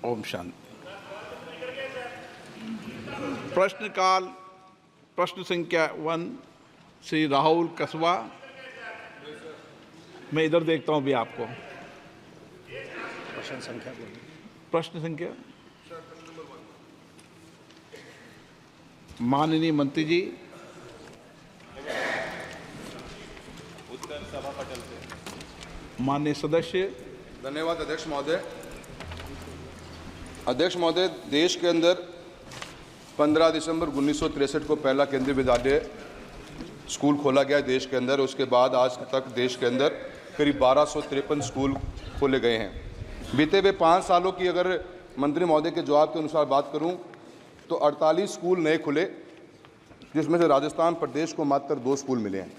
ओम शांति। प्रश्नकाल प्रश्न संख्या 1 श्री राहुल कसवा। मैं इधर देखता हूं भी आपको। प्रश्न संख्या माननीय मंत्री जी। उत्तर सभा पटल से। माननीय सदस्य। धन्यवाद अध्यक्ष महोदय। अध्यक्ष महोदय, देश के अंदर 15 दिसंबर 1963 को पहला केंद्रीय विद्यालय स्कूल खोला गया देश के अंदर। उसके बाद आज तक देश के अंदर करीब 1253 स्कूल खोले गए हैं। बीते हुए 5 सालों की अगर मंत्री महोदय के जवाब के अनुसार बात करूं तो 48 स्कूल नए खुले, जिसमें से राजस्थान प्रदेश को मात्र 2 स्कूल मिले हैं।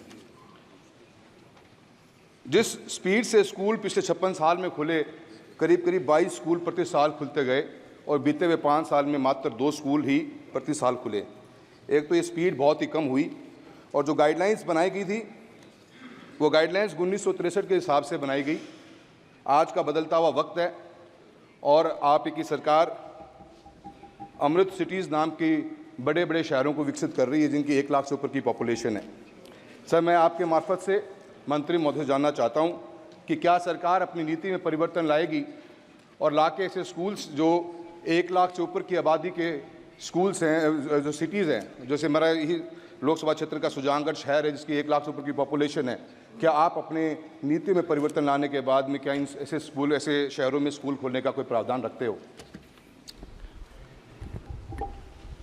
जिस स्पीड से स्कूल पिछले 56 साल में खुले, करीब 22 स्कूल प्रति साल खुलते गए और बीते हुए 5 साल में मात्र 2 स्कूल ही प्रति साल खुले। एक तो ये स्पीड बहुत ही कम हुई और जो गाइडलाइंस बनाई गई थी वो गाइडलाइंस 1963 के हिसाब से बनाई गई। आज का बदलता हुआ वक्त है और आप की सरकार अमृत सिटीज़ नाम की बड़े बड़े शहरों को विकसित कर रही है, जिनकी 1 लाख से ऊपर की पॉपुलेशन है। सर, मैं आपके मार्फत से मंत्री महोदय जानना चाहता हूं कि क्या सरकार अपनी नीति में परिवर्तन लाएगी और लाके ऐसे स्कूल्स जो 1 लाख से ऊपर की आबादी के स्कूल्स हैं, जो सिटीज़ हैं, जैसे मेरा यही लोकसभा क्षेत्र का सुजानगढ़ शहर है जिसकी 1 लाख से ऊपर की पॉपुलेशन है, क्या आप अपने नीति में परिवर्तन लाने के बाद में क्या इन ऐसे स्कूल, ऐसे शहरों में स्कूल खोलने का कोई प्रावधान रखते हो?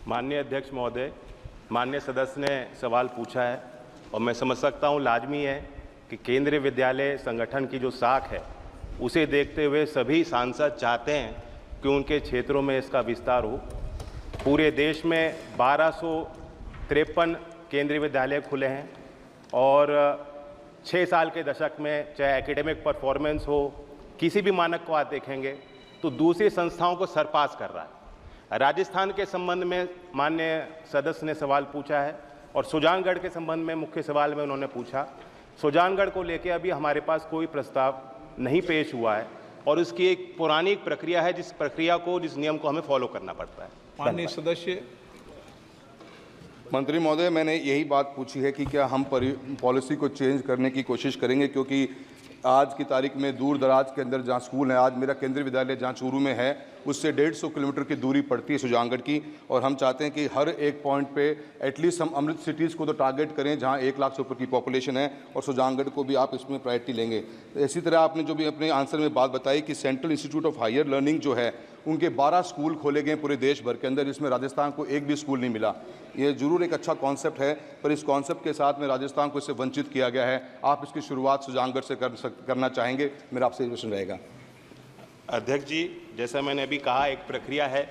माननीय अध्यक्ष महोदय, माननीय सदस्य ने सवाल पूछा है और मैं समझ सकता हूं लाजमी है कि केंद्रीय विद्यालय संगठन की जो साख है उसे देखते हुए सभी सांसद चाहते हैं कि उनके क्षेत्रों में इसका विस्तार हो। पूरे देश में 1253 केंद्रीय विद्यालय खुले हैं और 6 साल के दशक में चाहे एकेडमिक परफॉर्मेंस हो, किसी भी मानक को आप देखेंगे तो दूसरी संस्थाओं को सरपास कर रहा है। राजस्थान के संबंध में माननीय सदस्य ने सवाल पूछा है और सुजानगढ़ के संबंध में मुख्य सवाल में उन्होंने पूछा। सुजानगढ़ को लेकर अभी हमारे पास कोई प्रस्ताव नहीं पेश हुआ है और उसकी एक पुरानी प्रक्रिया है, जिस प्रक्रिया को, जिस नियम को हमें फॉलो करना पड़ता है। माननीय सदस्य। मंत्री महोदय, मैंने यही बात पूछी है कि क्या हम पॉलिसी को चेंज करने की कोशिश करेंगे, क्योंकि आज की तारीख में दूर दराज के अंदर जहाँ स्कूल है, आज मेरा केंद्रीय विद्यालय जहाँ चूरू में है उससे 150 किलोमीटर की दूरी पड़ती है सुजानगढ़ की, और हम चाहते हैं कि हर एक पॉइंट पे एटलीस्ट हम अमृत सिटीज़ को तो टारगेट करें जहाँ 1 लाख से ऊपर की पॉपुलेशन है, और सुजानगढ़ को भी आप इसमें प्रायोरिटी लेंगे। इसी तरह आपने जो भी अपने आंसर में बात बताई कि central institute of higher learning जो है उनके 12 स्कूल खोले गए पूरे देश भर के अंदर, जिसमें राजस्थान को एक भी स्कूल नहीं मिला। ये जरूर एक अच्छा कॉन्सेप्ट है, पर इस कॉन्सेप्ट के साथ में राजस्थान को इससे वंचित किया गया है। आप इसकी शुरुआत सुजानगढ़ से करना चाहेंगे? मेरा आपसे क्वेश्चन रहेगा। अध्यक्ष जी, जैसा मैंने अभी कहा, एक प्रक्रिया है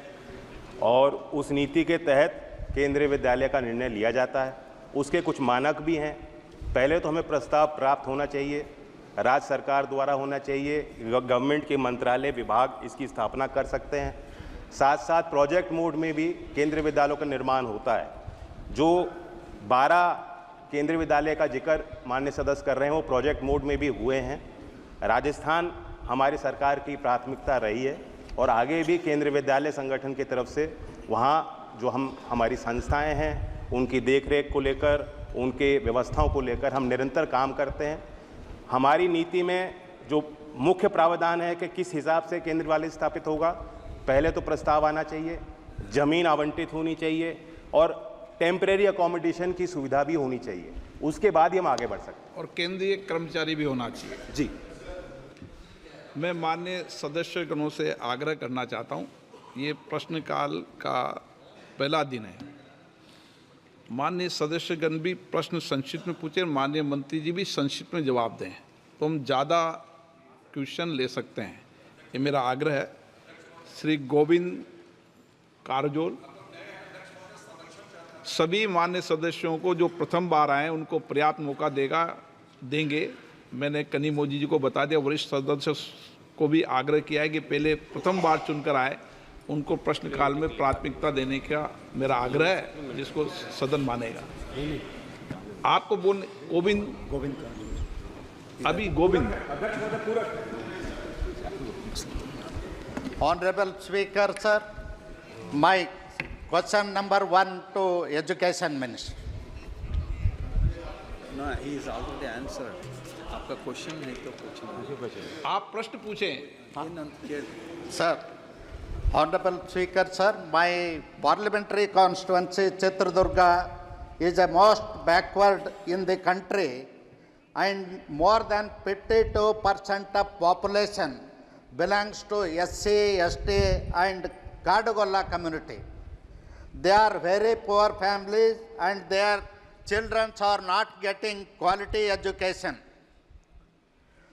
और उस नीति के तहत केंद्रीय विद्यालय का निर्णय लिया जाता है। उसके कुछ मानक भी हैं। पहले तो हमें प्रस्ताव प्राप्त होना चाहिए, राज्य सरकार द्वारा होना चाहिए, गवर्नमेंट के मंत्रालय विभाग इसकी स्थापना कर सकते हैं। साथ साथ प्रोजेक्ट मोड में भी केंद्रीय विद्यालयों का निर्माण होता है। जो 12 केंद्रीय विद्यालय का जिक्र माननीय सदस्य कर रहे हैं वो प्रोजेक्ट मोड में भी हुए हैं। राजस्थान हमारी सरकार की प्राथमिकता रही है और आगे भी केंद्रीय विद्यालय संगठन की तरफ से वहाँ जो हमारी संस्थाएं हैं उनकी देखरेख को लेकर, उनके व्यवस्थाओं को लेकर हम निरंतर काम करते हैं। हमारी नीति में जो मुख्य प्रावधान है कि किस हिसाब से केंद्रीय विद्यालय स्थापित होगा, पहले तो प्रस्ताव आना चाहिए, ज़मीन आवंटित होनी चाहिए और टेम्परेरी अकोमोडेशन की सुविधा भी होनी चाहिए। उसके बाद ही हम आगे बढ़ सकते हैं। और केंद्रीय कर्मचारी भी होना चाहिए। जी, मैं माननीय सदस्यगणों से आग्रह करना चाहता हूं, ये प्रश्नकाल का पहला दिन है। माननीय सदस्यगण भी प्रश्न संक्षिप्त में पूछे, माननीय मंत्री जी भी संक्षिप्त में जवाब दें, तो हम ज़्यादा क्वेश्चन ले सकते हैं। ये मेरा आग्रह है। श्री गोविंद कारजोल। सभी मान्य सदस्यों को जो प्रथम बार आए उनको पर्याप्त मौका देंगे। मैंने कनी मोदी जी को बता दिया, वरिष्ठ सदस्य को भी आग्रह किया है कि पहले प्रथम बार चुनकर आए उनको प्रश्नकाल में प्राथमिकता देने का मेरा आग्रह है, जिसको सदन मानेगा। आपको बोलने गोविंद अभी Govind Honorable Speaker, sir, my question number 1 to Education Minister. No, he is already answered. आपका क्वेश्चन है तो पूछिए. आप प्रश्न पूछें. Sir, Honorable Speaker, sir, my parliamentary constituency Chitradurga is the most backward in the country, and more than 52% of population belongs to SC, ST and Kadugolla community. They are very poor families and their children are not getting quality education.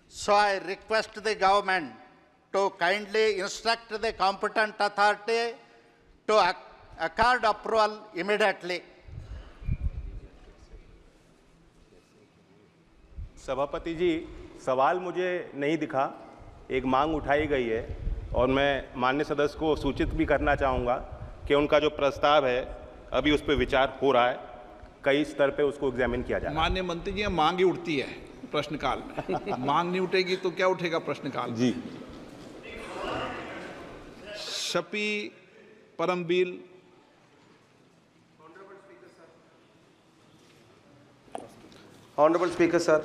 So I request the government to kindly instruct the competent authority to accord approval immediately. सभापति जी, सवाल मुझे नहीं दिखा, एक मांग उठाई गई है और मैं माननीय सदस्य को सूचित भी करना चाहूँगा कि उनका जो प्रस्ताव है अभी उस पर विचार हो रहा है, कई स्तर पे उसको एग्जामिन किया जा रहा है. माननीय मंत्री जी, मांग ही उठती है प्रश्नकाल में. मांग नहीं उठेगी तो क्या उठेगा प्रश्नकाल जी. Shafi Parambir. Honorable Speaker, sir.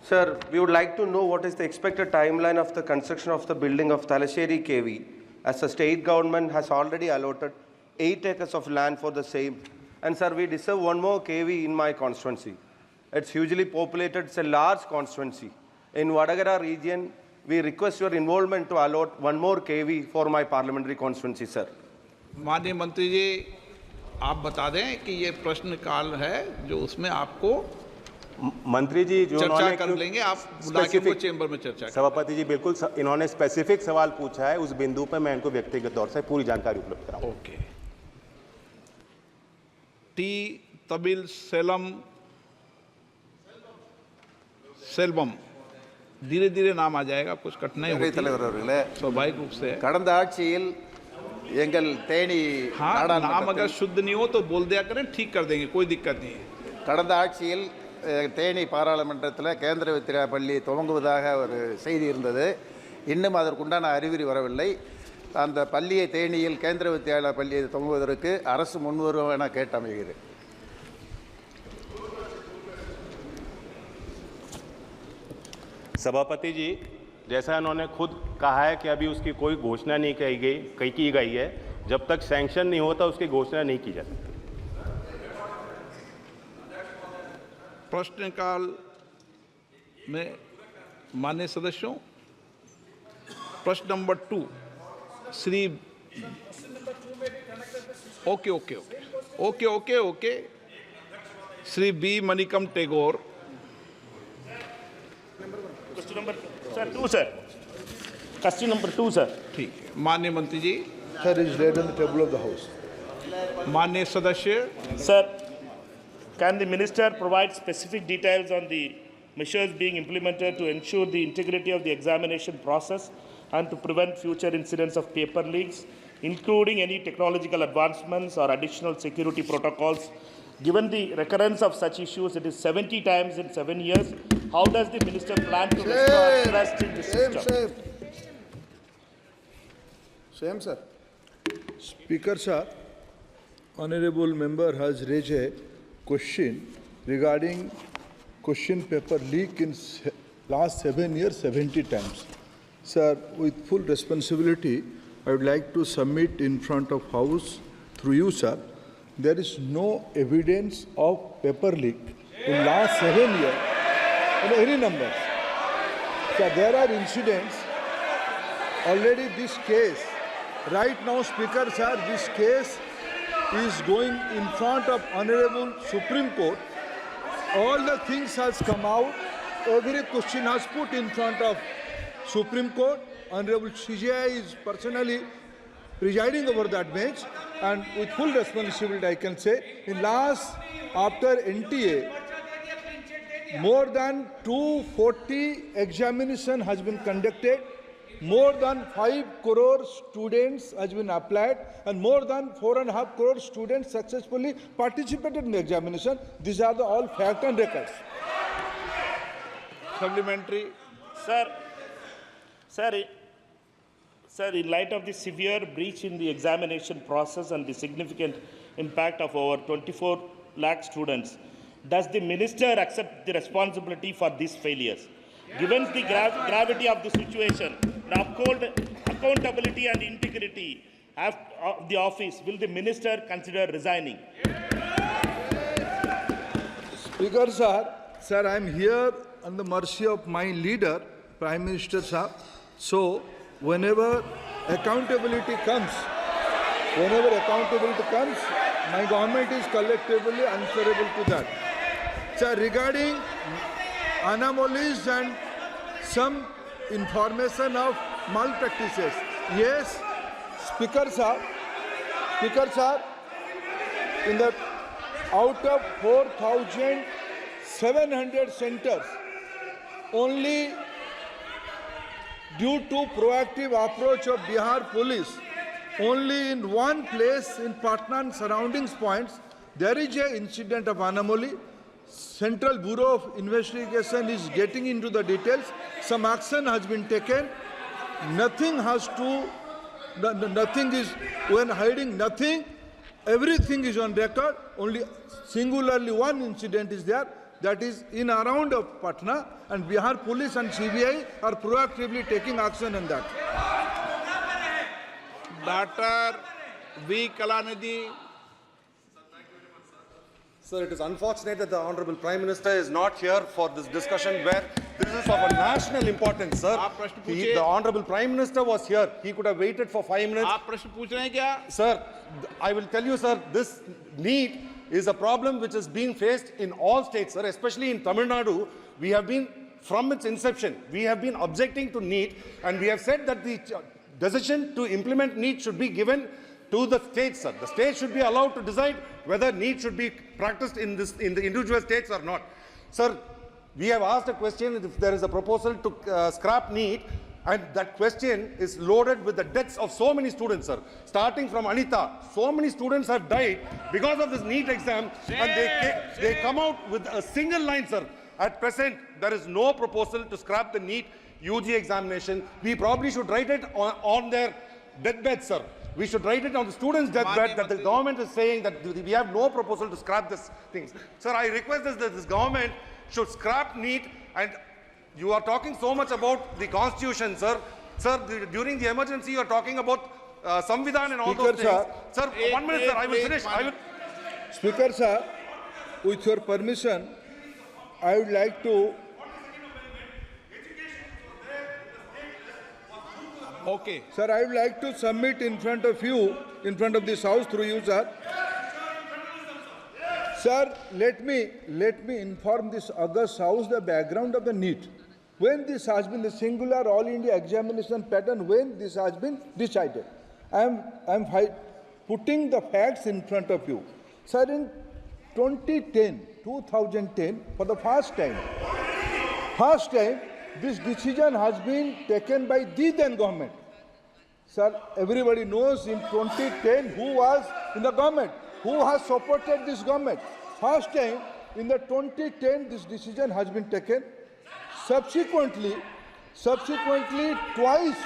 Sir, we would like to know what is the expected timeline of the construction of the building of Talasheri KV, as the state government has already allotted 8 acres of land for the same. And sir, we deserve one more KV in my constituency. It's hugely populated, it's a large constituency. In Vadagara region, we request your involvement to allot one more KV for my parliamentary constituency, sir. माननीय मंत्री जी, आप बता दें कि ये प्रश्नकाल है जो उसमें आपको मंत्री जी जो चर्चा कर लेंगे. आप बुला के वो चेंबर में चर्चा करें. सभापति जी बिल्कुल इन्होंने स्पेसिफिक सवाल पूछा है, उस बिंदु पर मैं इनको व्यक्तिगत तौर से पूरी जानकारी उपलब्ध कराऊंगा. ओके. टी तबिल सेल्वम, धीरे धीरे नाम आ जाएगा, कुछ कठिनाई होती है, स्वाभाविक रूप से. கடந்த ஆட்சியில் எங்கள் தேனி हाँ, नाम अगर நாடாளுமன்றத்தில் शुद्ध नहीं हो तो बोल दिया करें, ठीक कर देंगे, कोई दिक्कत नहीं है. கடந்த ஆட்சியில் தேனி பாராளுமன்றத்தில் கேந்திர வித்யா பள்ளி துவங்குவதாக ஒரு செய்தி இருந்தது. இன்னும் அதற்குண்டான அறிகுறி வரவில்லை. அந்த பள்ளியை தேனியில் கேந்திர வித்யாலயா பள்ளியை துவங்குவதற்கு அரசு முன்வரும் என கேட்டமைகிறேன். सभापति जी, जैसा उन्होंने खुद कहा है कि अभी उसकी कोई घोषणा नहीं की गई है, जब तक सैंक्शन नहीं होता उसकी घोषणा नहीं की जा सकती. प्रश्नकाल में माननीय सदस्यों, प्रश्न number 2 Shri okay Shri B Manickam Tagore. Question number, sir, 2, sir. Question number 2, sir. ठीक है. माननीय मंत्री जी. Sir, is laid on the table of the House. माननीय सदस्य. Sir, can the minister provide specific details on the measures being implemented to ensure the integrity of the examination process and to prevent future incidents of paper leaks, including any technological advancements or additional security protocols? Given the recurrence of such issues, it is 70 times in 7 years. How does the minister plan to restore trust in the system? Same, sir. Speaker, sir, honorable member has raised a question regarding question paper leak in last 7 years, 70 times. Sir, with full responsibility, I would like to submit in front of House through you, sir. There is no evidence of paper leak in last 7 years in any numbers. So there are incidents. Already this case, right now, Speaker, sir, this case is going in front of Honorable Supreme Court. All the things has come out. Every question has put in front of Supreme Court. Honorable CJI is personally presiding over that bench, and with full responsibility, I can say, in last, after NTA, more than 240 examination has been conducted, more than 5 crore students has been applied, and more than 4.5 crore students successfully participated in the examination. These are the all fact and records. Supplementary. Sir, Sir, in light of the severe breach in the examination process and the significant impact of over 24 lakh students, does the minister accept the responsibility for these failures? Given the gravity of the situation, the uphold accountability and integrity of the office, will the minister consider resigning? Speaker sir, I am here on the mercy of my leader, Prime Minister sir. So, whenever accountability comes, my government is collectively answerable to that. Sir, regarding anomalies and some information of malpractices, yes, Speaker sir, in the out of 4,700 centers, only due to proactive approach of Bihar police, only in one place in Patna and surroundings points, there is an incident of anomaly. Central Bureau of Investigation is getting into the details. Some action has been taken. Nothing is, when hiding nothing, everything is on record. Only singularly one incident is there. That is in around of Patna, and Bihar police and CBI are proactively taking action on that. Dr. V. Kalanidhi. Sir, it is unfortunate that the Honorable Prime Minister is not here for this discussion where this is of a national importance, sir. The Honorable Prime Minister was here. He could have waited for 5 minutes. आप प्रश्न पूछ रहे हैं क्या? Sir, I will tell you, sir, this NEET is a problem which is being faced in all states, sir, especially in Tamil Nadu. We have been, from its inception, we have been objecting to NEET, and we have said that the decision to implement NEET should be given to the states, sir. The states should be allowed to decide whether NEET should be practiced in the individual states or not. Sir, we have asked a question if there is a proposal to scrap NEET, and that question is loaded with the deaths of so many students, sir. Starting from Anita, so many students have died because of this NEET exam, and they come out with a single line, sir. At present, there is no proposal to scrap the NEET UG examination. We probably should write it on their deathbed, sir. We should write it on the students' deathbed that the government is saying that we have no proposal to scrap this things. Sir, I request that this government should scrap NEET. And you are talking so much about the constitution, sir. Sir, during the emergency, you are talking about Samvidhan and all those things. Sir, 1 minute, sir. I will finish. Speaker sir, with your permission, I would like to. Okay. Sir, I would like to submit in front of you, in front of this House through you, sir. Sir, let me inform this August House the background of the NEET. When this has been the singular all India examination pattern, when this has been decided. I am putting the facts in front of you. Sir, in 2010, for the first time, this decision has been taken by the then government. Sir, everybody knows in 2010 who was in the government, who has supported this government. First time in the 2010 this decision has been taken. Subsequently twice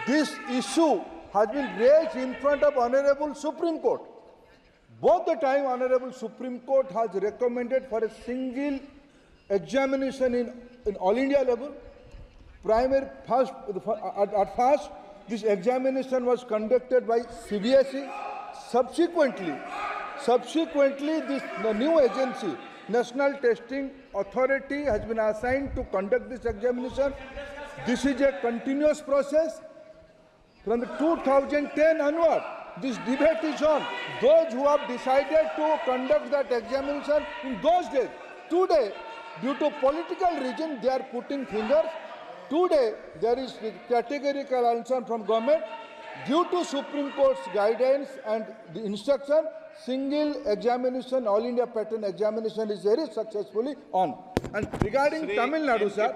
this issue has been raised in front of Honorable Supreme Court. Both the time Honorable Supreme Court has recommended for a single examination in all India level. At first, this examination was conducted by CBSE. Subsequently, the new agency, National Testing Authority, has been assigned to conduct this examination. This is a continuous process. From the 2010 onward, this debate is on. Those who have decided to conduct that examination in those days, today, due to political reason, they are putting fingers. Today, there is categorical answer from government. Due to Supreme Court's guidance and the instruction, single examination, all India pattern examination is very successfully on. And regarding Tamil Nadu, sir,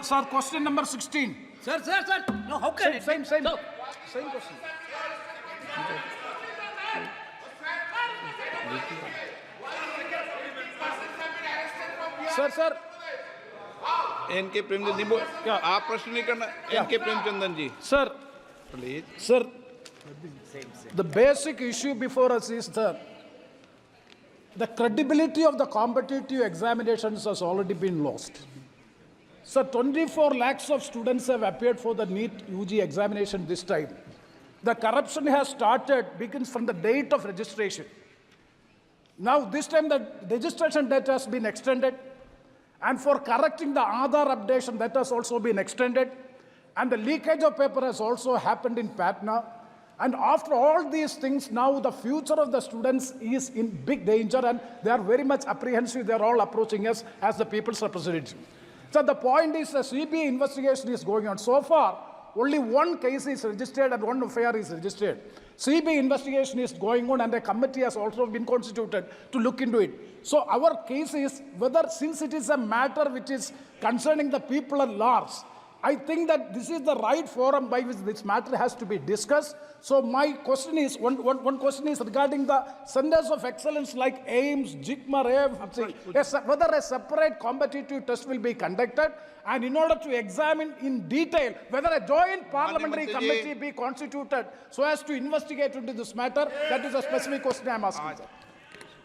Sir, question number 16. Sir. No, how can Same question. Sir N K. Premchand ji क्या आप प्रश्न नहीं करना? N K. Premchandan ji sir please. Sir, the basic issue before us is the credibility of the competitive examinations has already been lost. So 24 lakhs of students have appeared for the NEET UG examination this time. The corruption has started, begins from the date of registration. Now this time the registration date has been extended, and for correcting the Aadhaar updation, that has also been extended. And the leakage of paper has also happened in Patna. And after all these things, now the future of the students is in big danger, and they are very much apprehensive. They are all approaching us as the people's representative. So the point is, the CBI investigation is going on. So far, only one case is registered and one FIR is registered. CBI investigation is going on, and a committee has also been constituted to look into it. So our case is whether, since it is a matter which is concerning the people at large, I think that this is the right forum by which this matter has to be discussed. So my question is, one question is regarding the centers of excellence like AIMS, JIGMA, AFC, whether a separate competitive test will be conducted, and in order to examine in detail whether a joint parliamentary committee be constituted so as to investigate into this matter. That is a specific question I am asking, sir.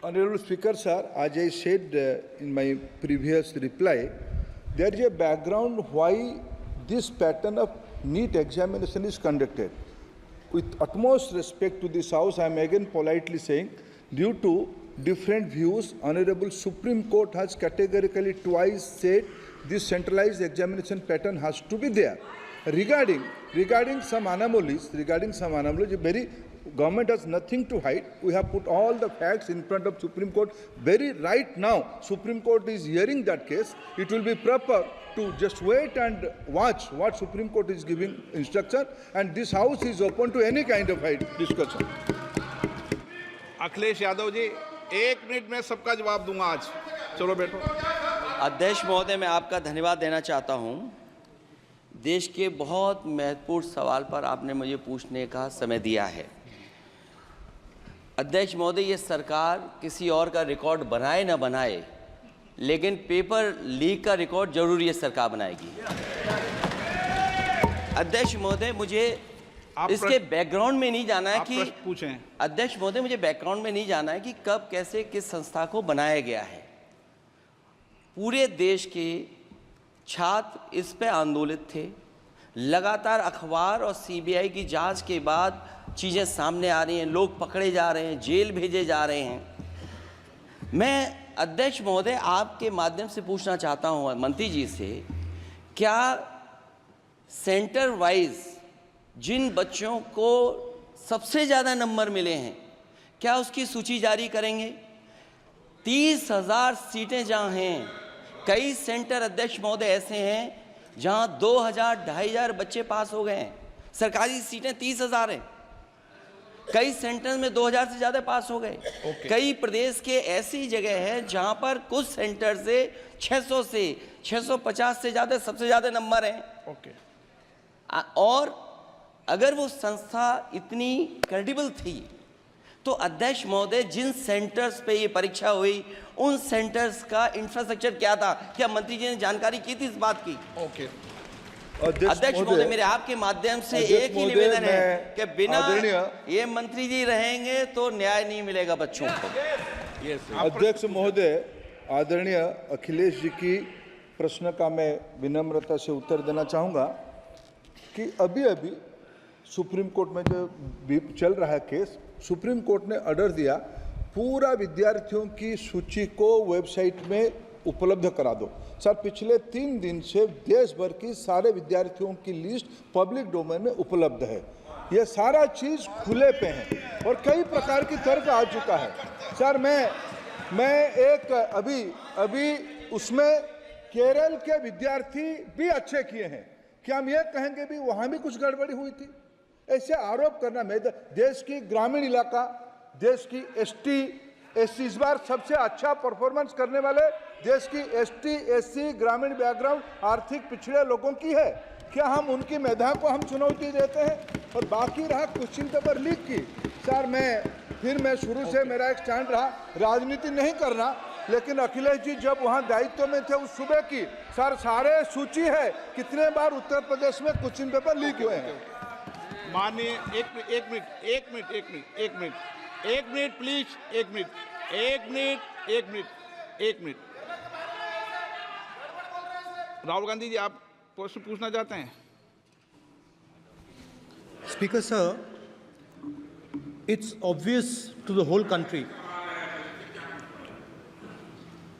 Honorable Speaker, sir, as I said in my previous reply, there is a background why this pattern of NEET examination is conducted. With utmost respect to this House, I am again politely saying, due to different views, Honorable Supreme Court has categorically twice said this centralized examination pattern has to be there. Regarding some anomalies, very government has nothing to hide. We have put all the facts in front of Supreme Court. Very right now, Supreme Court is hearing that case. It will be proper to just wait and watch what Supreme Court is giving instruction, and this House is open to any kind of discussion. Akhilesh Yadav ji 1 minute में सबका जवाब दूंगा आज. चलो बैठो. अध्यक्ष महोदय, मैं आपका धन्यवाद देना चाहता हूं. देश के बहुत महत्वपूर्ण सवाल पर आपने मुझे पूछने का समय दिया है. अध्यक्ष महोदय, ये सरकार किसी और का रिकॉर्ड बनाए ना बनाए, लेकिन पेपर लीक का रिकॉर्ड जरूर ये सरकार बनाएगी. अध्यक्ष महोदय, मुझे इसके बैकग्राउंड में नहीं जाना है कि पूछें. अध्यक्ष महोदय, मुझे बैकग्राउंड में नहीं जाना है कि कब, कैसे, किस संस्था को बनाया गया है. पूरे देश के छात्र इस पे आंदोलित थे. लगातार अखबार और सीबीआई की जांच के बाद चीज़ें सामने आ रही हैं, लोग पकड़े जा रहे हैं, जेल भेजे जा रहे हैं. मैं अध्यक्ष महोदय आपके माध्यम से पूछना चाहता हूं मंत्री जी से, क्या सेंटर वाइज जिन बच्चों को सबसे ज़्यादा नंबर मिले हैं, क्या उसकी सूची जारी करेंगे? 30,000 सीटें जहां हैं, कई सेंटर अध्यक्ष महोदय ऐसे हैं जहां 2,000-2,500 बच्चे पास हो गए हैं. सरकारी सीटें 30,000 हैं. कई सेंटर में 2000 से ज़्यादा पास हो गए. कई प्रदेश के ऐसी जगह है जहां पर कुछ सेंटर से 600 से 650 से ज़्यादा सबसे ज़्यादा नंबर हैं. और अगर वो संस्था इतनी क्रेडिबल थी, तो अध्यक्ष महोदय जिन सेंटर्स पे ये परीक्षा हुई, उन सेंटर्स का इंफ्रास्ट्रक्चर क्या था? क्या मंत्री जी ने जानकारी की थी इस बात की? अध्यक्ष महोदय, मेरे आपके माध्यम से एक ही निवेदन है कि बिना ये मंत्री जी रहेंगे तो न्याय नहीं मिलेगा बच्चों को. अध्यक्ष महोदय, आदरणीय अखिलेश जी की प्रश्न का मैं विनम्रता से उत्तर देना चाहूँगा कि अभी सुप्रीम कोर्ट में जो चल रहा है केस, सुप्रीम कोर्ट ने ऑर्डर दिया पूरा विद्यार्थियों की सूची को वेबसाइट में उपलब्ध करा दो. सर, पिछले 3 दिन से देश भर की सारे विद्यार्थियों की लिस्ट पब्लिक डोमेन में उपलब्ध है. ये सारा चीज़ खुले पे है और कई प्रकार की तर्क आ चुका है. सर, मैं एक अभी उसमें केरल के विद्यार्थी भी अच्छे किए हैं. क्या हम ये कहेंगे भी वहाँ भी कुछ गड़बड़ी हुई थी? ऐसे आरोप करना, मैं देश की ग्रामीण इलाका, देश की एसटी एससी इस बार सबसे अच्छा परफॉर्मेंस करने वाले देश की एसटी एससी ग्रामीण बैकग्राउंड आर्थिक पिछड़े लोगों की है. क्या हम उनकी मेधा को हम चुनौती देते हैं? और बाकी रहा क्वेश्चन पेपर लीक की, सर मैं फिर मैं शुरू से मेरा एक स्टैंड रहा, राजनीति नहीं करना, लेकिन अखिलेश जी जब वहाँ दायित्व में थे उस सूबे की, सर सारे सूची है कितने बार उत्तर प्रदेश में क्वेश्चन पेपर लीक हुए हैं। माननीय एक मिनट प्लीज, एक मिनट। राहुल गांधी जी, आप प्रश्न पूछना चाहते हैं? Speaker sir, it's obvious to the whole country.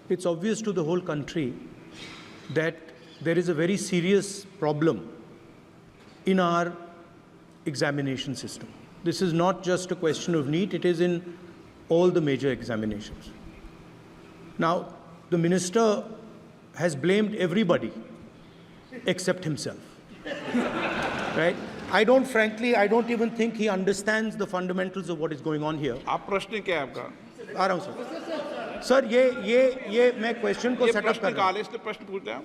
It's obvious to the whole country that there is a very serious problem in our examination system. This is not just a question of NEET, it is in all the major examinations. Now, the minister has blamed everybody except himself, right? I don't even think he understands the fundamentals of what is going on here. आप प्रश्न क्या है आपका? आ रहा हूँ sir. Sir ये मैं question को सेटअप कर रहा हूँ। इसलिए प्रश्न पूछते हैं।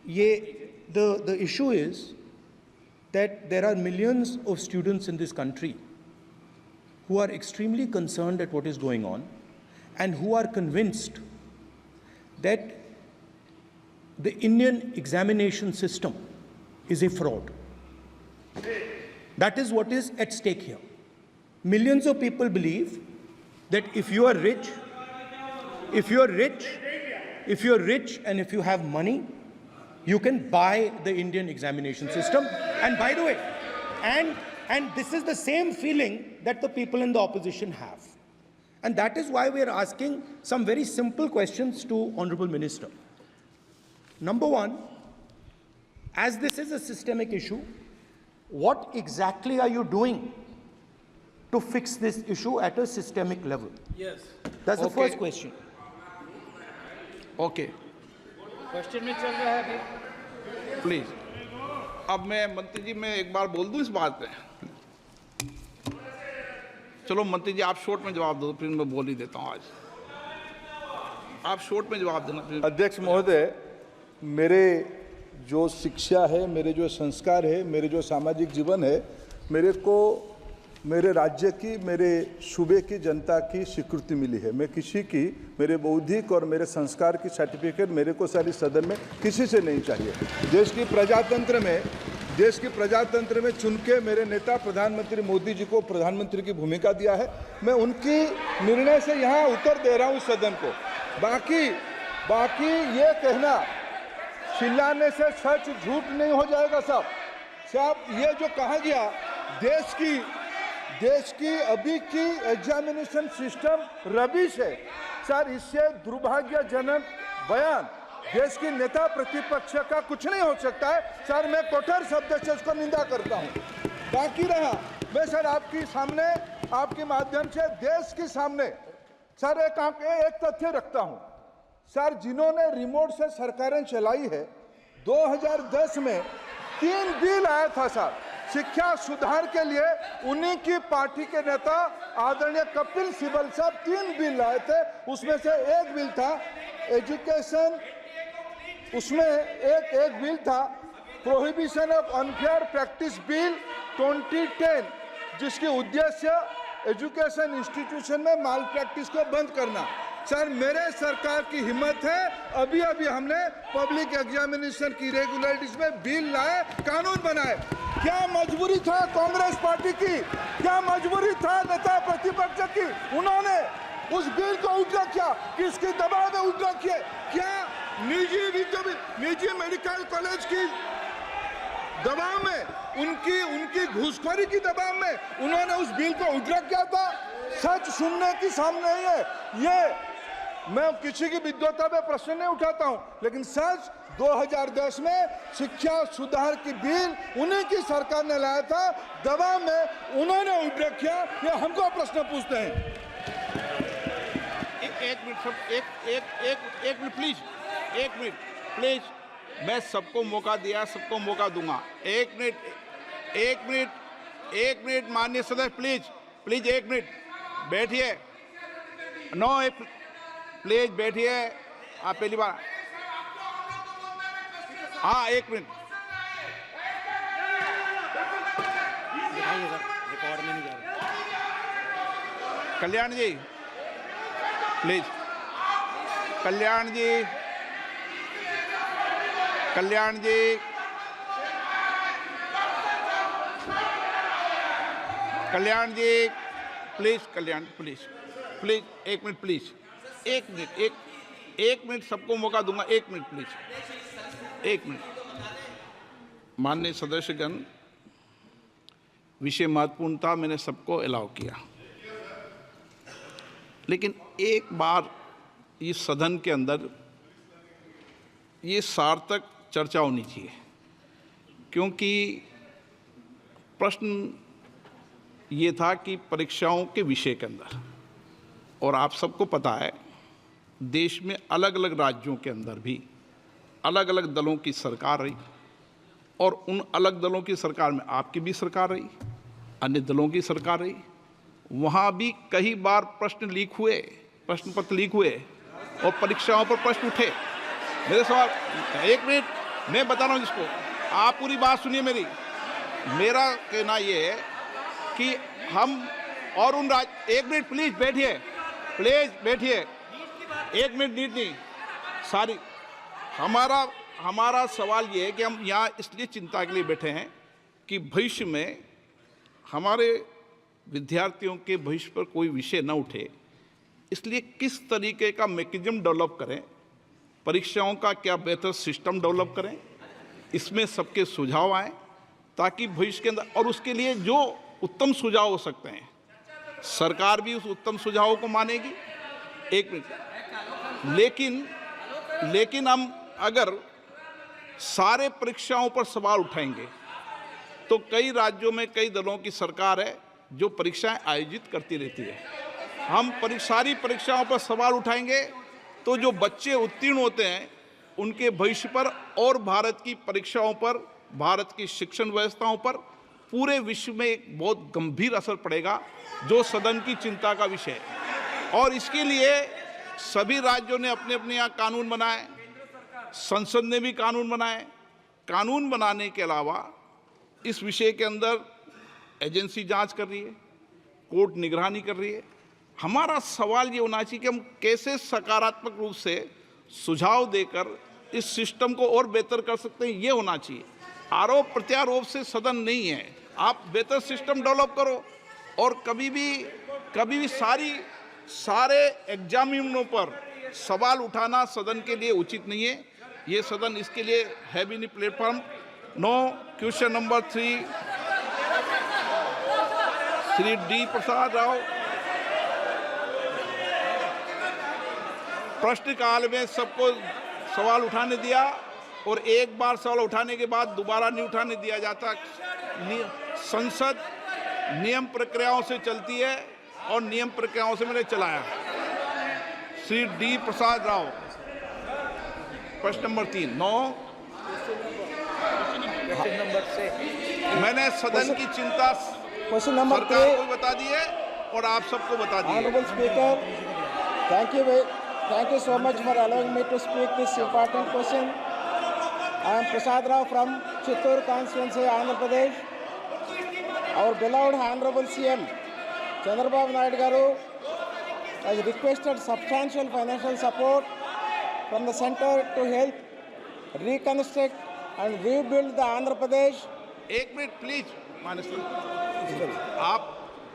ये the issue is that there are millions of students in this country who are extremely concerned at what is going on and who are convinced that the Indian examination system is a fraud. That is what is at stake here. Millions of people believe that if you are rich and if you have money, you can buy the Indian examination system. And by the way, and this is the same feeling that the people in the opposition have. And that is why we are asking some very simple questions to Honorable Minister. Number one, as this is a systemic issue, what exactly are you doing to fix this issue at a systemic level? Yes. That's the first question. Okay, question में चल रहा है अभी। Please. अब मैं मंत्री जी, मैं एक बार बोल दूं इस बात पे? चलो मंत्री जी, आप शॉर्ट में जवाब दो, फिर मैं बोल ही देता हूं। आज आप शॉर्ट में जवाब देना। अध्यक्ष महोदय, मेरे जो शिक्षा है, मेरे जो संस्कार है, मेरे जो सामाजिक जीवन है, मेरे को मेरे राज्य की, मेरे सूबे की जनता की स्वीकृति मिली है। मैं किसी की, मेरे बौद्धिक और मेरे संस्कार की सर्टिफिकेट मेरे को सारी सदन में किसी से नहीं चाहिए। देश की प्रजातंत्र में चुन के मेरे नेता प्रधानमंत्री मोदी जी को प्रधानमंत्री की भूमिका दिया है। मैं उनकी निर्णय से यहाँ उत्तर दे रहा हूँ सदन को। बाकी ये कहना चिल्लाने से सच झूठ नहीं हो जाएगा साहब। ये जो कहा गया देश की अभी की एग्जामिनेशन सिस्टम रबिश है सर, इससे दुर्भाग्यजनक बयान देश की नेता प्रतिपक्ष का कुछ नहीं हो सकता है सर। मैं कठोर शब्द से उसको निंदा करता हूं। बाकी रहा, मैं सर आपके सामने, आपके माध्यम से देश के सामने सर एक तथ्य रखता हूं सर। जिन्होंने रिमोट से सरकारें चलाई है, 2010 में 3 बिल आया था सर शिक्षा सुधार के लिए। उन्हीं की पार्टी के नेता आदरणीय कपिल सिब्बल साहब 3 बिल लाए थे। उसमें से एक बिल था एजुकेशन, उसमें एक बिल था prohibition of unfair practice bill 2010, जिसकी उद्देश्य एजुकेशन इंस्टीट्यूशन में माल प्रैक्टिस को बंद करना। सर मेरे सरकार की हिम्मत है, अभी हमने पब्लिक एग्जामिनेशन की रेगुलरिटीज में बिल लाए, कानून बनाए। क्या मजबूरी था कांग्रेस पार्टी की, क्या मजबूरी था नेता प्रतिपक्ष की? उन्होंने उस बिल को उल्टा किया, किसके दबाव में उल्टा किया? क्या निजी मेडिकल कॉलेज की दबाव में, उनकी घूसखोरी की दबाव में उन्होंने उस बिल को उल्टा किया था? सच सुनने की सामने नहीं है ये। मैं किसी की विद्वता पे प्रश्न नहीं उठाता हूं, लेकिन सच 2010 में शिक्षा सुधार की बिल उन्हीं की सरकार ने लाया था, दबाव में उन्होंने उल्टा किया। ये हमको प्रश्न पूछते हैं। एक मिनट प्लीज। मैं सबको मौका दिया, सबको मौका दूंगा। एक मिनट माननीय सदस्य, प्लीज 1 मिनट बैठिए। प्लीज बैठिए। आप पहली बार, हाँ 1 मिनट। रिकॉर्ड में नहीं जा रहा। Kalyan ji please, Kalyan ji, Kalyan ji, Kalyan ji please, Kalyan please, please एक मिनट प्लीज, एक मिनट, एक मिनट सबको मौका दूंगा, एक मिनट प्लीज, एक मिनट। माननीय सदस्यगण, विषय महत्वपूर्ण था, मैंने सबको अलाउ किया, लेकिन एक बार इस सदन के अंदर ये सार्थक चर्चा होनी चाहिए, क्योंकि प्रश्न ये था कि परीक्षाओं के विषय के अंदर, और आप सबको पता है देश में अलग अलग राज्यों के अंदर भी अलग अलग दलों की सरकार रही, और उन अलग दलों की सरकार में आपकी भी सरकार रही, अन्य दलों की सरकार रही, वहाँ भी कई बार प्रश्न लीक हुए, प्रश्न पत्र लीक हुए और परीक्षाओं पर प्रश्न उठे। मेरे सवाल, एक मिनट मैं बता रहा हूँ जिसको, आप पूरी बात सुनिए मेरी। मेरा कहना ये है कि हम और उन एक मिनट प्लीज बैठिए, प्लीज बैठिए, एक मिनट नीट नहीं सारी। हमारा सवाल ये है कि हम यहाँ इसलिए चिंता के लिए बैठे हैं कि भविष्य में हमारे विद्यार्थियों के भविष्य पर कोई विषय न उठे, इसलिए किस तरीके का मैकेनिज्म डेवलप करें, परीक्षाओं का क्या बेहतर सिस्टम डेवलप करें, इसमें सबके सुझाव आए ताकि भविष्य के अंदर, और उसके लिए जो उत्तम सुझाव हो सकते हैं सरकार भी उस उत्तम सुझावों को मानेगी। एक मिनट, लेकिन हम अगर सारे परीक्षाओं पर सवाल उठाएंगे तो कई राज्यों में कई दलों की सरकार है जो परीक्षाएं आयोजित करती रहती है। हम सारी परीक्षाओं पर सवाल उठाएंगे तो जो बच्चे उत्तीर्ण होते हैं उनके भविष्य पर और भारत की परीक्षाओं पर, भारत की शिक्षण व्यवस्थाओं पर, पूरे विश्व में एक बहुत गंभीर असर पड़ेगा, जो सदन की चिंता का विषय है। और इसके लिए सभी राज्यों ने अपने अपने यहाँ कानून बनाए, संसद ने भी कानून बनाए। कानून बनाने के अलावा इस विषय के अंदर एजेंसी जांच कर रही है, कोर्ट निगरानी कर रही है। हमारा सवाल ये होना चाहिए कि हम कैसे सकारात्मक रूप से सुझाव देकर इस सिस्टम को और बेहतर कर सकते हैं, ये होना चाहिए। आरोप प्रत्यारोप से सदन नहीं है, आप बेहतर सिस्टम डेवलप करो। और कभी भी सारे एग्जामिनरों पर सवाल उठाना सदन के लिए उचित नहीं है। ये सदन इसके लिए है भी नहीं platform. No question number 3 Shri D Prasad Rao. प्रश्नकाल में सबको सवाल उठाने दिया और एक बार सवाल उठाने के बाद दोबारा नहीं उठाने दिया जाता। संसद नियम प्रक्रियाओं से चलती है और नियम प्रक्रियाओं से मैंने चलाया। श्री डी प्रसाद राव, प्रश्न नंबर 3 मैंने सदन की चिंता सरकार को बता दी है और आप सबको बता दी है। Honorable Speaker, thank you so much for allowing me to speak this important question. I am Prasad Rao from Chittoor constituency, Andhra Pradesh. Our beloved Honorable CM Chandrababu Naidu Garu has requested substantial financial support from the center to help reconstruct and rebuild the Andhra Pradesh. एक minute please माननीय sir, आप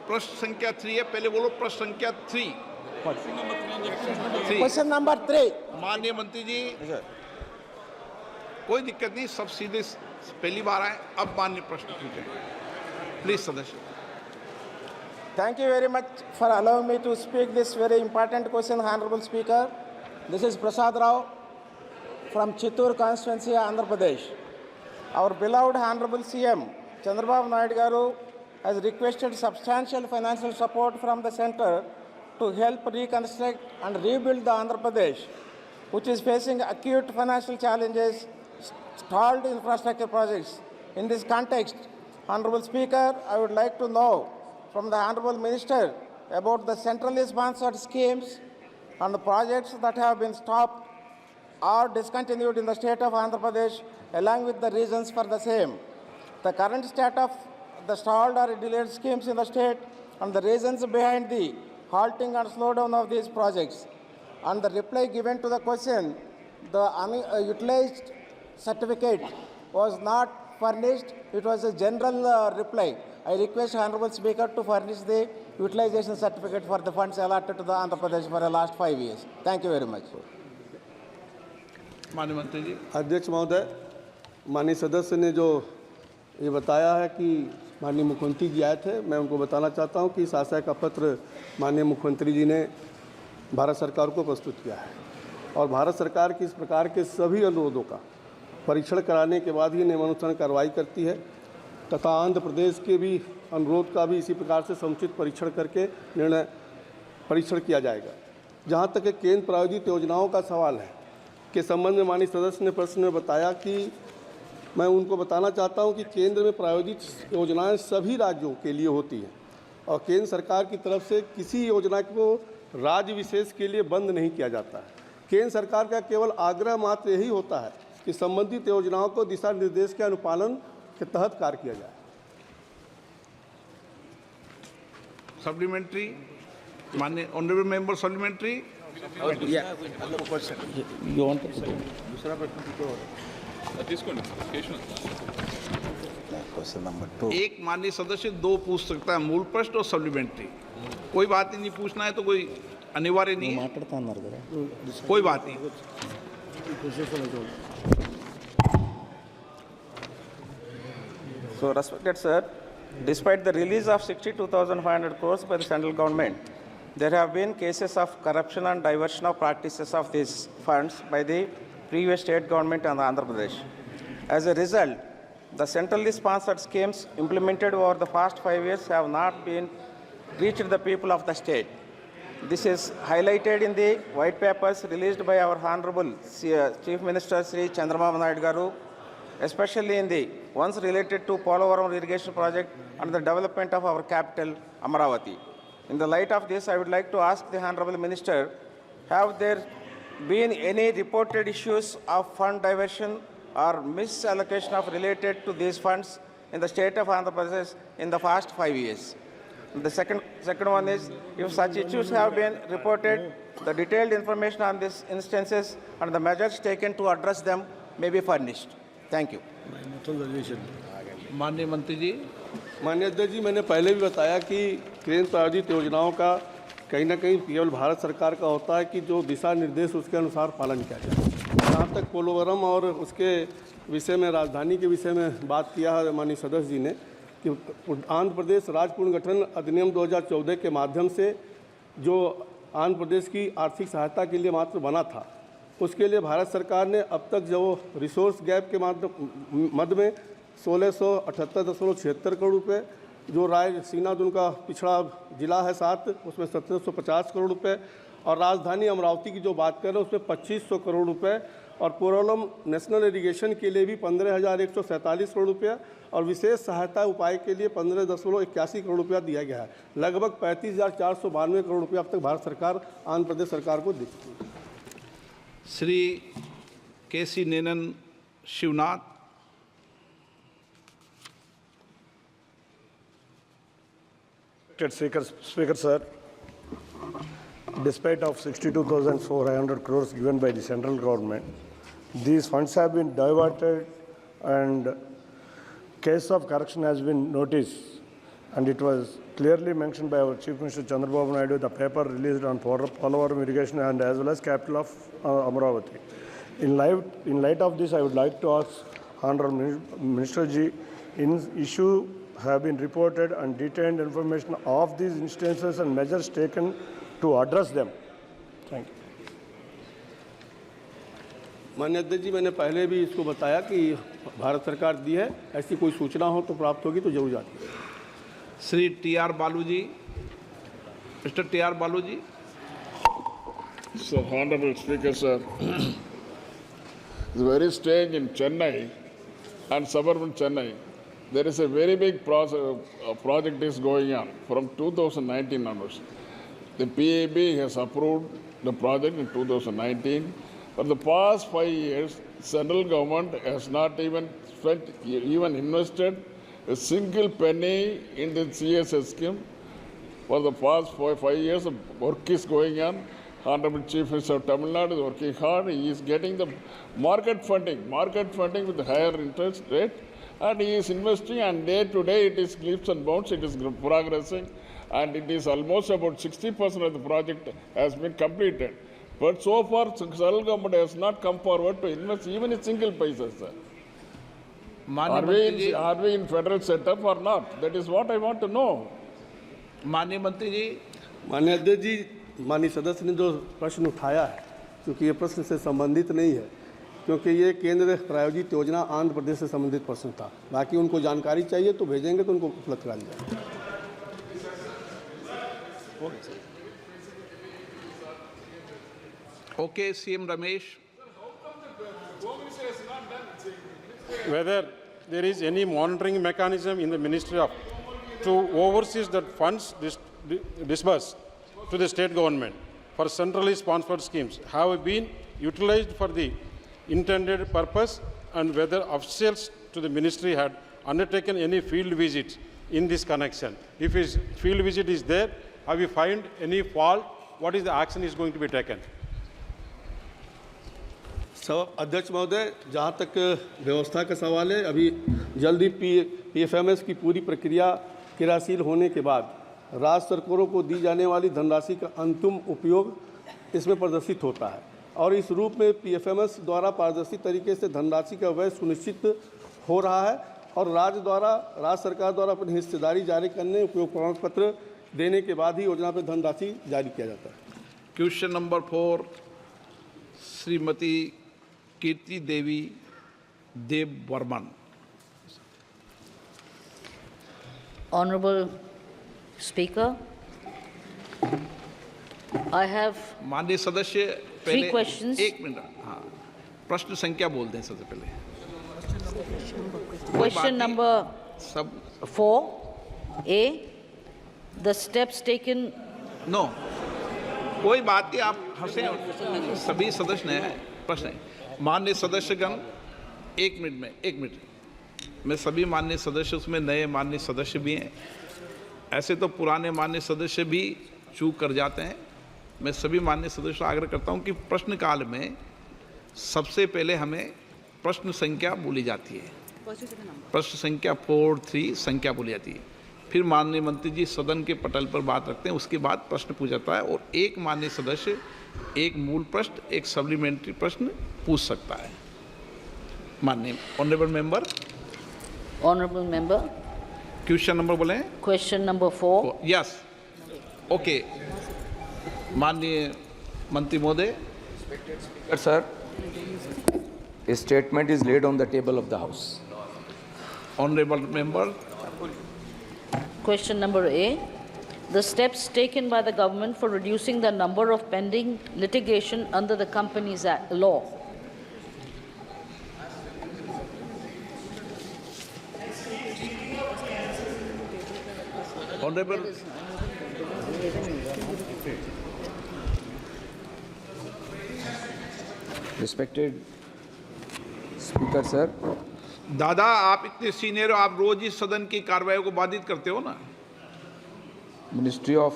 प्रश्न संख्या 3 है, पहले बोलो प्रश्न संख्या 3। Question number 3। माननीय मंत्री जी, कोई दिक्कत नहीं, सब सीधे पहली बार आए। अब माननीय प्रश्न पूछें प्लीज सदस्य। Thank you very much for allowing me to speak this very important question, Honorable Speaker. This is Prasad Rao from Chittoor constituency, Andhra Pradesh. Our beloved Honorable CM Chandrababu Naidu Garu has requested substantial financial support from the center to help reconstruct and rebuild the Andhra Pradesh, which is facing acute financial challenges, stalled infrastructure projects. In this context, Honorable Speaker, I would like to know from the Honorable Minister about the centrally sponsored schemes and the projects that have been stopped or discontinued in the state of Andhra Pradesh, along with the reasons for the same. The current state of the stalled or delayed schemes in the state and the reasons behind the halting and slowdown of these projects. And the reply given to the question, the unutilized certificate was not furnished. It was a general reply. I request Honorable Speaker to furnish the utilization certificate for the funds allotted to the Andhra Pradesh for the last 5 years. Thank you very much. माननीय मंत्री जी। अध्यक्ष महोदय, माननीय सदस्य ने जो ये बताया है कि माननीय मुख्यमंत्री जी आए थे, मैं उनको बताना चाहता हूं कि इस आशय का पत्र माननीय मुख्यमंत्री जी ने भारत सरकार को प्रस्तुत किया है और भारत सरकार की इस प्रकार के सभी अनुरोधों का परीक्षण कराने के बाद ही नियमानुसार कार्रवाई करती है तथा आंध्र प्रदेश के भी अनुरोध का भी इसी प्रकार से समुचित परीक्षण करके निर्णय परीक्षण किया जाएगा। जहाँ तक केंद्र प्रायोजित योजनाओं का सवाल है के संबंध में माननीय सदस्य ने प्रश्न में बताया कि मैं उनको बताना चाहता हूं कि केंद्र में प्रायोजित योजनाएं सभी राज्यों के लिए होती हैं और केंद्र सरकार की तरफ से किसी योजना को राज्य विशेष के लिए बंद नहीं किया जाता है। केंद्र सरकार का केवल आग्रह मात्र यही होता है कि संबंधित योजनाओं को दिशा निर्देश के अनुपालन के तहत कार्य किया जाए। सप्लीमेंट्री, माननीय honourable member supplementary. Question number 2। एक माननीय सदस्य दो पूछ सकता है, मूल प्रश्न और सप्लीमेंट्री। कोई बात नहीं, पूछना है तो कोई अनिवार्य नहीं है, कोई बात नहीं। So, respected sir, despite the release of 62,500 crores by the central government, there have been cases of corruption and diversion of practices of these funds by the previous state government and Andhra Pradesh. As a result, the centrally sponsored schemes implemented over the past 5 years have not been reached the people of the state. This is highlighted in the white papers released by our Honorable Chief Minister Sri Chandrababu Naidu Garu, especially in the ones related to Polavaram irrigation project and the development of our capital, Amaravati. In the light of this, I would like to ask the Honorable Minister, have there been any reported issues of fund diversion or misallocation of related to these funds in the state of Andhra Pradesh in the past 5 years? The second one is, if such issues have been reported, the detailed information on these instances and the measures taken to address them may be furnished. Thank you. माननीय मंत्री जी। माननीय अध्यक्ष जी, मैंने पहले भी बताया कि केंद्र प्रायोजित योजनाओं का कहीं ना कहीं केवल भारत सरकार का होता है कि जो दिशा निर्देश उसके अनुसार पालन किया जाए। जहाँ तक पोलोवरम और उसके विषय में, राजधानी के विषय में बात किया है माननीय सदस्य जी ने कि आंध्र प्रदेश राज्य पुनर्गठन अधिनियम 2014 के माध्यम से जो आंध्र प्रदेश की आर्थिक सहायता के लिए मात्र बना था, उसके लिए भारत सरकार ने अब तक जो रिसोर्स गैप के मध्य में 1678.76 करोड़ रुपए, जो रायसीना उनका पिछड़ा जिला है 7, उसमें 1750 करोड़ रुपए, और राजधानी अमरावती की जो बात कर रहे हैं उसमें 2500 करोड़ रुपए, और पोरोलम नेशनल इरिगेशन के लिए भी 15,147 करोड़ रुपया और विशेष सहायता उपाय के लिए 15.81 करोड़ रुपया दिया गया है। लगभग 35,492 करोड़ रुपया अब तक भारत सरकार आंध्र प्रदेश सरकार को दी। Shri K C. Nenan Shivnath. Speaker sir, despite of 62,400 crores given by the central government, these funds have been diverted and case of corruption has been noticed, and it was clearly mentioned by our Chief Minister Chandrababu Naidu, the paper released on Polavaram irrigation and as well as capital of Amaravati. In light of this, I would like to ask Honorable Minister Ji, issue have been reported and detailed information of these instances and measures taken to address them. Thank you. माननीय अध्यक्ष जी, मैंने पहले भी इसको बताया कि भारत सरकार दी है, ऐसी कोई सूचना हो तो प्राप्त होगी तो जरूर जाती है। श्री टी.आर. बालू जी, मिस्टर टी.आर. बालू जी। So, Honorable Speaker, sir, it's very strange in Chennai and suburban Chennai. There is a very big project is going on from 2019 onwards. The PAB has approved the project in 2019. For the past 5 years, central government has not even invested a single penny in the CSS scheme. For the past 5 years, work is going on. Honorable Chief Minister of Tamil Nadu is working hard. He is getting the market funding with higher interest rate, and he is investing, and day to day it is leaps and bounds, it is progressing, and it is almost about 60% of the project has been completed. But so far, central government has not come forward to invest even a single paisa, sir. Are we in federal setup or not? That is what I want to know. माननीय मंत्री जी। माननीय अध्यक्ष जी, माननीय सदस्य ने जो प्रश्न उठाया है, क्योंकि ये प्रश्न से संबंधित नहीं है, क्योंकि ये केंद्र प्रायोजित योजना आंध्र प्रदेश से संबंधित प्रश्न था। बाकी उनको जानकारी चाहिए तो भेजेंगे तो उनको उपलब्ध करा जाएगा। Okay, CM Ramesh. Whether there is any monitoring mechanism in the Ministry of to oversee that funds disbursed to the state government for centrally sponsored schemes have been utilized for the intended purpose, and whether officials to the ministry had undertaken any field visits in this connection. If his field visit is there, have you found any fault? What is the action is going to be taken? सब अध्यक्ष महोदय, जहाँ तक व्यवस्था का सवाल है, अभी जल्दी PFMS की पूरी प्रक्रिया क्रियाशील होने के बाद राज्य सरकारों को दी जाने वाली धनराशि का अंतिम उपयोग इसमें प्रदर्शित होता है, और इस रूप में PFMS द्वारा पारदर्शी तरीके से धनराशि का व्यय सुनिश्चित हो रहा है, और राज्य सरकार द्वारा अपनी हिस्सेदारी जारी करने, उपयोग प्रमाण पत्र देने के बाद ही योजना पर धनराशि जारी किया जाता है। Question number 4, Shrimati Kirti Devi Dev Varman. Honorable Speaker, I have माननीय सदस्य, three questions. एक मिनट, हाँ, प्रश्न संख्या बोल दें सबसे पहले। Question number 4A, the steps taken. No, कोई बात नहीं, आप हंसे, सभी सदस्य ने प्रश्न है। माननीय सदस्यगण, एक मिनट, मैं सभी माननीय सदस्य, उसमें नए माननीय सदस्य भी हैं, ऐसे तो पुराने माननीय सदस्य भी चूक कर जाते हैं। मैं सभी माननीय सदस्यों से आग्रह करता हूं कि प्रश्नकाल में सबसे पहले हमें प्रश्न संख्या बोली जाती है, प्रश्न संख्या 4-3 संख्या बोली जाती है, फिर माननीय मंत्री जी सदन के पटल पर बात रखते हैं, उसके बाद प्रश्न पूछा जाता है, और एक माननीय सदस्य एक मूल प्रश्न, एक सप्लीमेंट्री प्रश्न पूछ सकता है। माननीय Honorable member. क्वेश्चन नंबर बोले? Question number 4. Yes, okay. माननीय मंत्री महोदय। Sir, a statement is laid on the table of the House. Honorable member. Question number A, the steps taken by the government for reducing the number of pending litigation under the Companies Act law. Honorable Respected Speaker, sir. दादा, आप इतने senior हो, आप रोज इस सदन की कार्रवाई को बाधित करते हो ना। Ministry of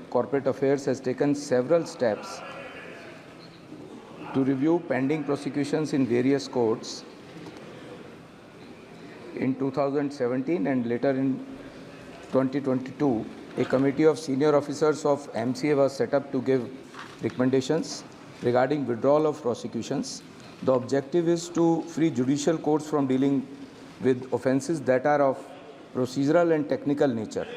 Corporate Affairs has taken several steps to review pending prosecutions in various courts. In 2017 and later in 2022, a committee of senior officers of MCA was set up to give recommendations regarding withdrawal of prosecutions. The objective is to free judicial courts from dealing with offences that are of procedural and technical nature.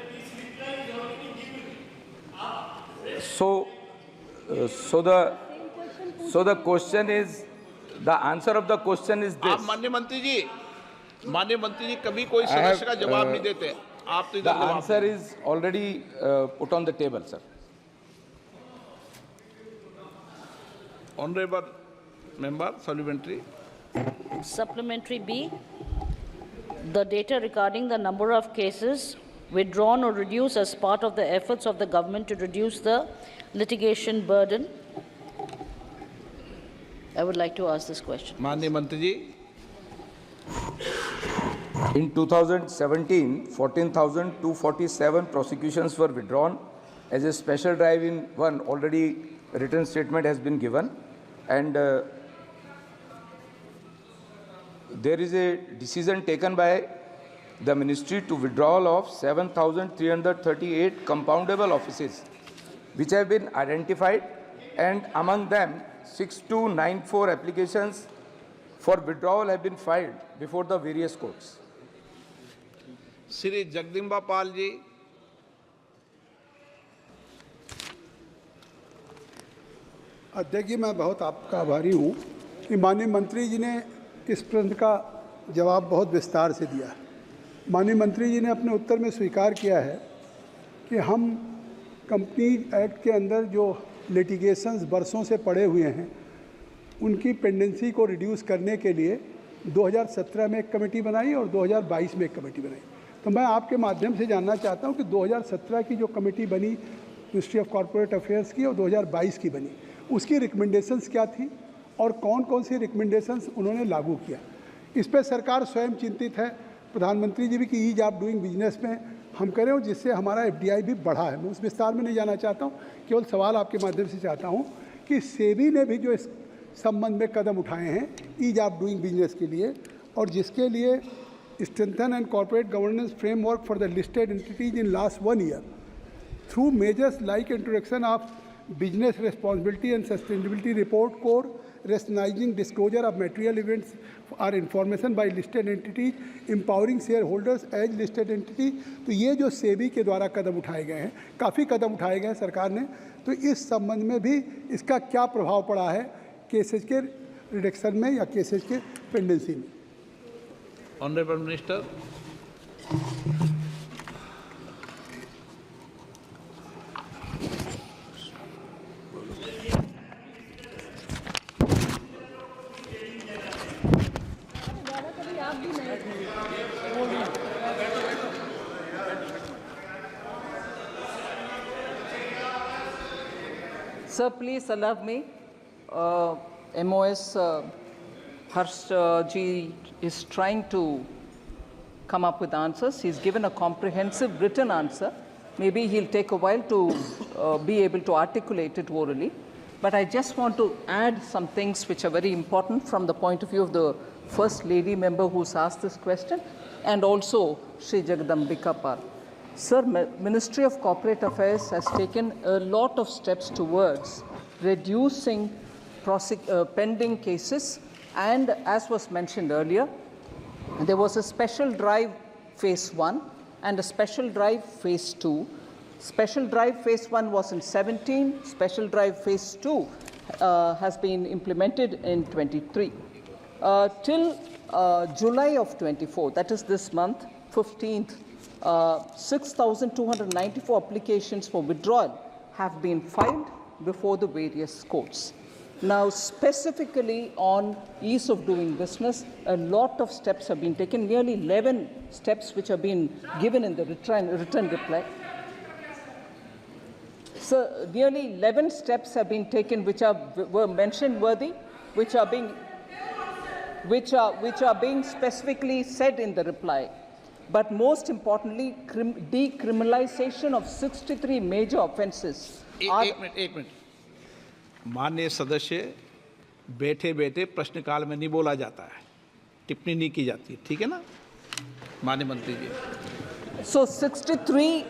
So the question is, the answer of the question is this. आप माननीय मंत्री जी कभी कोई सदस्य का जवाब नहीं देते, आप तो The answer is already put on the table, sir. Honorable member, supplementary. Supplementary B, the data regarding the number of cases withdrawn or reduced as part of the efforts of the government to reduce the litigation burden. I would like to ask this question. माननीय मंत्री जी। In 2017, 14,247 prosecutions were withdrawn as a special drive in one, already written statement has been given, and there is a decision taken by the ministry to withdrawal of 7,338 compoundable offices which have been identified, and among them 6294 applications for withdrawal have been filed before the various courts. Shri Jagdamba Pal ji. अध्यक्ष जी, मैं बहुत आपका आभारी हूँ कि माननीय मंत्री जी ने इस प्रश्न का जवाब बहुत विस्तार से दिया। माननीय मंत्री जी ने अपने उत्तर में स्वीकार किया है कि हम कंपनी एक्ट के अंदर जो लिटिगेशंस बरसों से पड़े हुए हैं उनकी पेंडेंसी को रिड्यूस करने के लिए 2017 में एक कमेटी बनाई और 2022 में एक कमेटी बनाई। तो मैं आपके माध्यम से जानना चाहता हूं कि 2017 की जो कमेटी बनी मिनिस्ट्री ऑफ कॉरपोरेट अफेयर्स की और 2022 की बनी, उसकी रिकमेंडेशंस क्या थी और कौन कौन सी रिकमेंडेशंस उन्होंने लागू किया। इस पर सरकार स्वयं चिंतित है, प्रधानमंत्री जी भी कि ईज ऑफ डूइंग बिजनेस में हम करें और जिससे हमारा FDI भी बढ़ा है। मैं उस विस्तार में नहीं जाना चाहता हूँ, केवल सवाल आपके माध्यम से चाहता हूँ कि सेबी ने भी जो इस संबंध में कदम उठाए हैं ईज ऑफ डूइंग बिजनेस के लिए और जिसके लिए strengthen and corporate governance framework for the listed entities in last 1 year through measures like introduction of business responsibility and sustainability report core, rationalizing disclosure of material events or information by listed entities, empowering shareholders as listed entity। तो ये जो सेबी के द्वारा कदम उठाए गए हैं, काफ़ी कदम उठाए गए हैं सरकार ने, तो इस संबंध में भी इसका क्या प्रभाव पड़ा है केसेज के रिडक्शन में या केसेज के पेंडेंसी में। Honourable minister. Sir, please allow me. MOS Harsh ji is trying to come up with answers. He's given a comprehensive written answer. Maybe he'll take a while to be able to articulate it orally. But I just want to add some things which are very important from the point of view of the First Lady member who's asked this question, and also Shri Jagadambika Pal. Sir, Ministry of Corporate Affairs has taken a lot of steps towards reducing pending cases, and as was mentioned earlier, there was a special drive phase 1 and a special drive phase 2. Special drive phase 1 was in 17, special drive phase 2 has been implemented in 23. Till July of 24, that is this month, 15th, 6,294 applications for withdrawal have been filed before the various courts. Now, specifically on ease of doing business, a lot of steps have been taken, nearly 11 steps which have been given in the written reply. So, nearly 11 steps have been taken which were mentioned worthy, which are being specifically said in the reply. But most importantly, decriminalization of 63 major offences. एक minute माननीय सदस्य, बैठे बैठे प्रश्नकाल में नहीं बोला जाता है, टिप्पणी नहीं की जाती, ठीक है ना माननीय मंत्री जी। So 63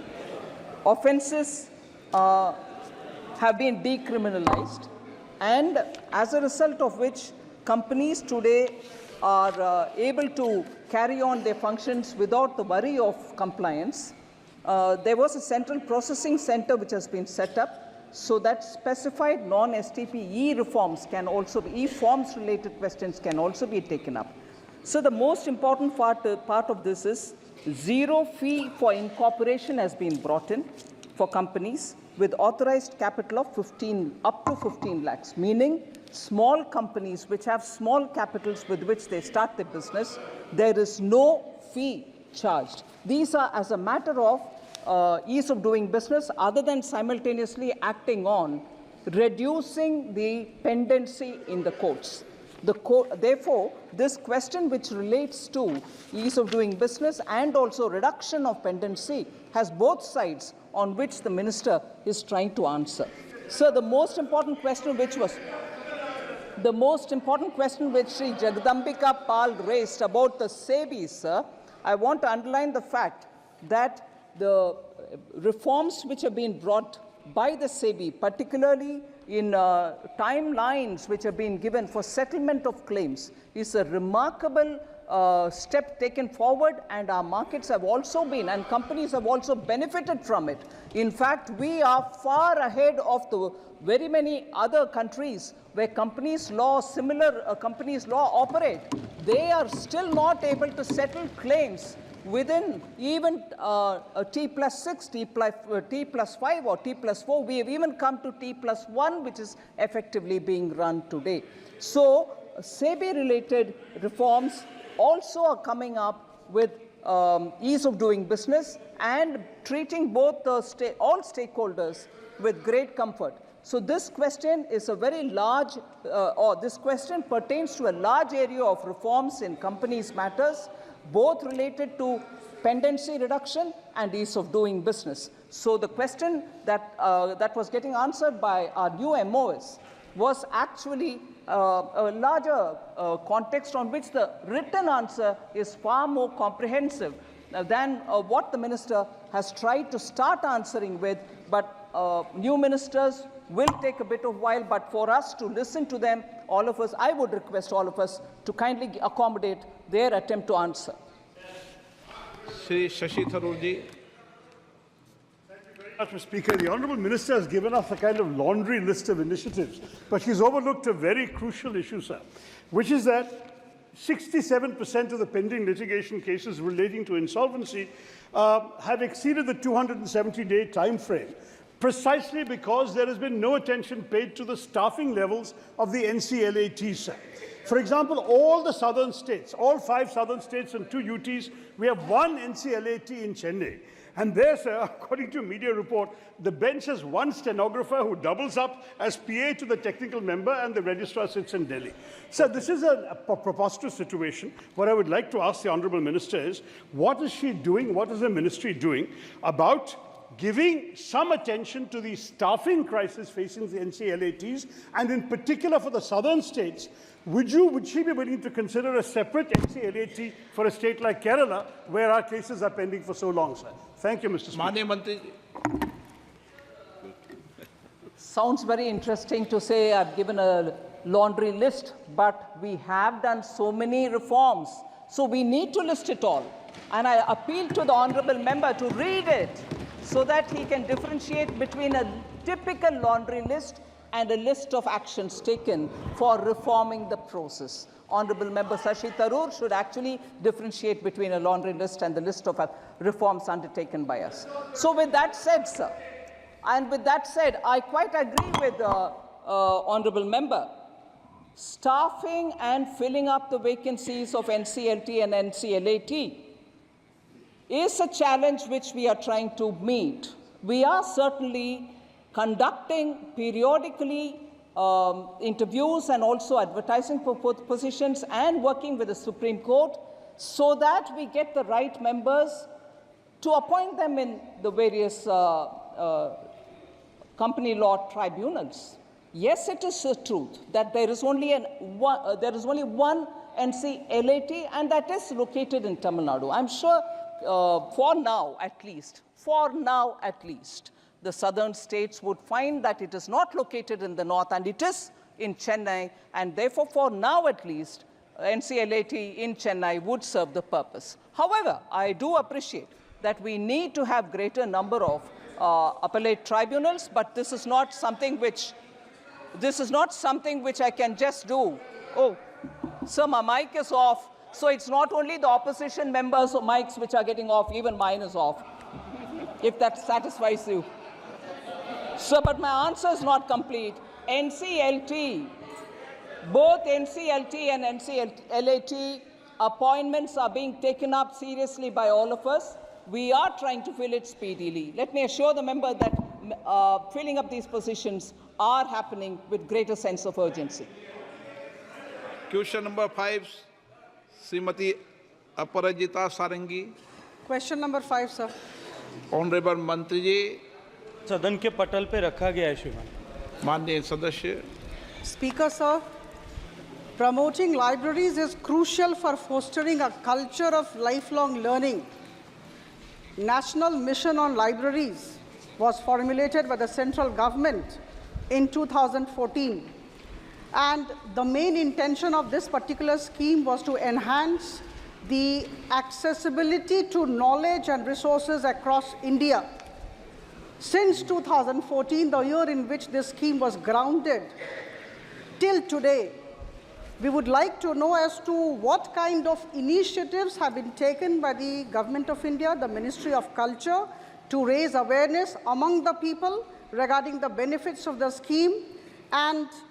offences have been decriminalized, and as a result of which companies today are able to carry on their functions without the worry of compliance. There was a central processing center which has been set up so that specified non-STP e-reforms can also be, e-forms related questions can also be taken up. So the most important part of this is zero fee for incorporation has been brought in for companies with authorized capital of up to 15 lakhs, meaning small companies which have small capitals with which they start their business, there is no fee charged. These are as a matter of ease of doing business, other than simultaneously acting on reducing the pendency in the courts. Therefore, this question which relates to ease of doing business and also reduction of pendency has both sides on which the minister is trying to answer. Sir, the most important question which Sri Jagadambika Pal raised about the SEBI, sir, I want to underline the fact that the reforms which have been brought by the SEBI, particularly in timelines which have been given for settlement of claims, is a remarkable step taken forward, and our markets have also been, and companies have also benefited from it. In fact, we are far ahead of the very many other countries where similar companies law operate. They are still not able to settle claims within even T+6, T+5 or T+4. We have even come to T+1, which is effectively being run today. So SEBI-related reforms also are coming up with ease of doing business and treating both all stakeholders with great comfort. So this question is a very large, this question pertains to a large area of reforms in companies' matters, both related to pendency reduction and ease of doing business. So the question that, that was getting answered by our new MOS was actually a larger context on which the written answer is far more comprehensive than what the minister has tried to start answering with. But new ministers will take a bit of while, but for us to listen to them, all of us, I would request all of us to kindly accommodate their attempt to answer. Shri Shashi Tharoor ji. Mr. Speaker, the Honourable Minister has given us a kind of laundry list of initiatives, but she's overlooked a very crucial issue, sir, which is that 67% of the pending litigation cases relating to insolvency have exceeded the 270-day time frame, precisely because there has been no attention paid to the staffing levels of the NCLAT, sir. For example, all the southern states, all 5 southern states and 2 UTs, we have 1 NCLAT in Chennai. And there, sir, according to a media report, the bench has 1 stenographer who doubles up as PA to the technical member, and the registrar sits in Delhi. Sir, this is a preposterous situation. What I would like to ask the Honourable Minister is, what is she doing, what is the ministry doing about giving some attention to the staffing crisis facing the NCLATs, and in particular for the southern states? Would she be willing to consider a separate NCLAT for a state like Kerala, where our cases are pending for so long, sir? Thank you, Mr. Speaker. Sounds very interesting to say I've given a laundry list, but we have done so many reforms, so we need to list it all. And I appeal to the honourable member to read it so that he can differentiate between a typical laundry list and a list of actions taken for reforming the process. Honourable Member Shashi Tharoor should actually differentiate between a laundry list and the list of reforms undertaken by us. So with that said, sir, and with that said, I quite agree with the Honourable Member. Staffing and filling up the vacancies of NCLT and NCLAT is a challenge which we are trying to meet. We are certainly conducting periodically interviews and also advertising for positions and working with the Supreme Court so that we get the right members to appoint them in the various company law tribunals. Yes, it is the truth that there is only one NCLAT, and that is located in Tamil Nadu. I'm sure for now at least, the southern states would find that it is not located in the north and it is in Chennai, and therefore for now at least, NCLAT in Chennai would serve the purpose. However, I do appreciate that we need to have greater number of appellate tribunals, but this is not something which I can just do. Oh, sir, my mic is off. So it's not only the opposition members' mics which are getting off, even mine is off, if that satisfies you. Sir, but my answer is not complete. NCLT, both NCLT and NCLAT appointments are being taken up seriously by all of us. We are trying to fill it speedily. Let me assure the member that filling up these positions are happening with greater sense of urgency. Question number 5 Shrimati Aparajita sarangi. Question number 5 sir. Honourable मंत्री जी, सदन के पटल पे रखा गया है श्रीमान। माननीय सदस्य। Speaker sir, promoting libraries is crucial for fostering a culture of lifelong learning. National Mission on Libraries was formulated by the central government in 2014. And the main intention of this particular scheme was to enhance the accessibility to knowledge and resources across India. Since 2014, the year in which this scheme was grounded, till today, we would like to know as to what kind of initiatives have been taken by the Government of India, the Ministry of Culture, to raise awareness among the people regarding the benefits of the scheme, and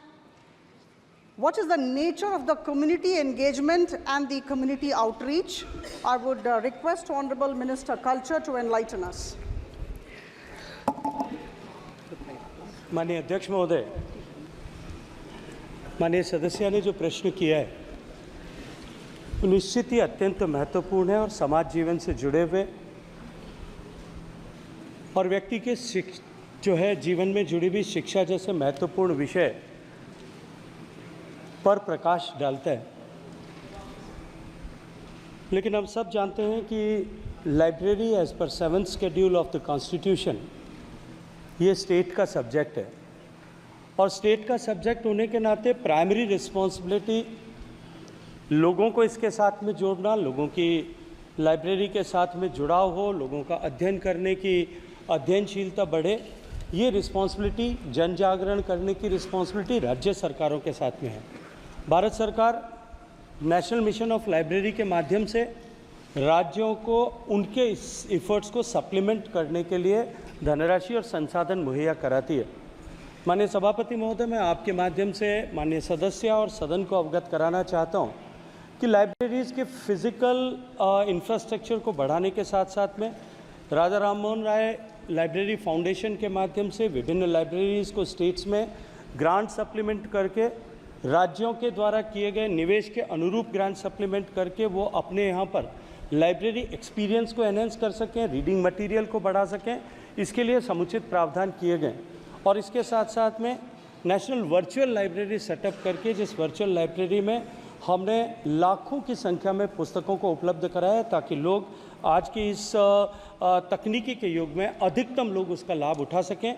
what is the nature of the community engagement and the community outreach. I would request Honorable Minister Culture to enlighten us. माननीय अध्यक्ष महोदय, माननीय सदस्य ने जो प्रश्न किया है वो निश्चित ही अत्यंत महत्वपूर्ण है और समाज जीवन से जुड़े हुए और व्यक्ति के जो है जीवन में जुड़ी हुई शिक्षा जैसे महत्वपूर्ण विषय पर प्रकाश डालता है। लेकिन हम सब जानते हैं कि लाइब्रेरी एज पर 7th schedule of the constitution ये स्टेट का सब्जेक्ट है और स्टेट का सब्जेक्ट होने के नाते प्राइमरी रिस्पॉन्सिबिलिटी लोगों को इसके साथ में जोड़ना, लोगों की लाइब्रेरी के साथ में जुड़ाव हो, लोगों का अध्ययन करने की अध्ययनशीलता बढ़े, ये रिस्पॉन्सिबिलिटी जन जागरण करने की रिस्पॉन्सिबिलिटी राज्य सरकारों के साथ में है। भारत सरकार नेशनल मिशन ऑफ लाइब्रेरी के माध्यम से राज्यों को उनके इस एफर्ट्स को सप्लीमेंट करने के लिए धनराशि और संसाधन मुहैया कराती है। माननीय सभापति महोदय, मैं आपके माध्यम से माननीय सदस्य और सदन को अवगत कराना चाहता हूं कि लाइब्रेरीज़ के फिज़िकल इंफ्रास्ट्रक्चर को बढ़ाने के साथ साथ में राजा राममोहन राय लाइब्रेरी फाउंडेशन के माध्यम से विभिन्न लाइब्रेरीज़ को स्टेट्स में ग्रांट सप्लीमेंट करके राज्यों के द्वारा किए गए निवेश के अनुरूप ग्रांट सप्लीमेंट करके वो अपने यहाँ पर लाइब्रेरी एक्सपीरियंस को एनहेंस कर सकें, रीडिंग मटेरियल को बढ़ा सकें, इसके लिए समुचित प्रावधान किए गए। और इसके साथ साथ में नेशनल वर्चुअल लाइब्रेरी सेटअप करके जिस वर्चुअल लाइब्रेरी में हमने लाखों की संख्या में पुस्तकों को उपलब्ध कराया ताकि लोग आज के इस तकनीकी के युग में अधिकतम लोग उसका लाभ उठा सकें।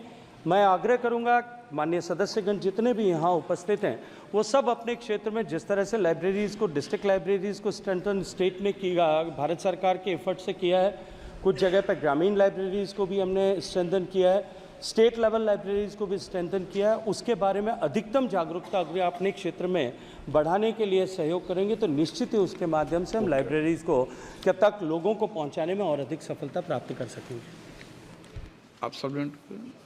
मैं आग्रह करूंगा माननीय सदस्यगण जितने भी यहाँ उपस्थित हैं वो सब अपने क्षेत्र में जिस तरह से लाइब्रेरीज़ को, डिस्ट्रिक्ट लाइब्रेरीज़ को स्ट्रेंथन स्टेट ने किया, भारत सरकार के एफर्ट से किया है, कुछ जगह पर ग्रामीण लाइब्रेरीज़ को भी हमने स्ट्रेंथन किया है, स्टेट लेवल लाइब्रेरीज़ को भी स्ट्रेंथन किया है, उसके बारे में अधिकतम जागरूकता अगर अपने क्षेत्र में बढ़ाने के लिए सहयोग करेंगे तो निश्चित ही उसके माध्यम से हम लाइब्रेरीज़ को कब तक लोगों को पहुंचाने में और अधिक सफलता प्राप्त कर सकेंगे। आप subject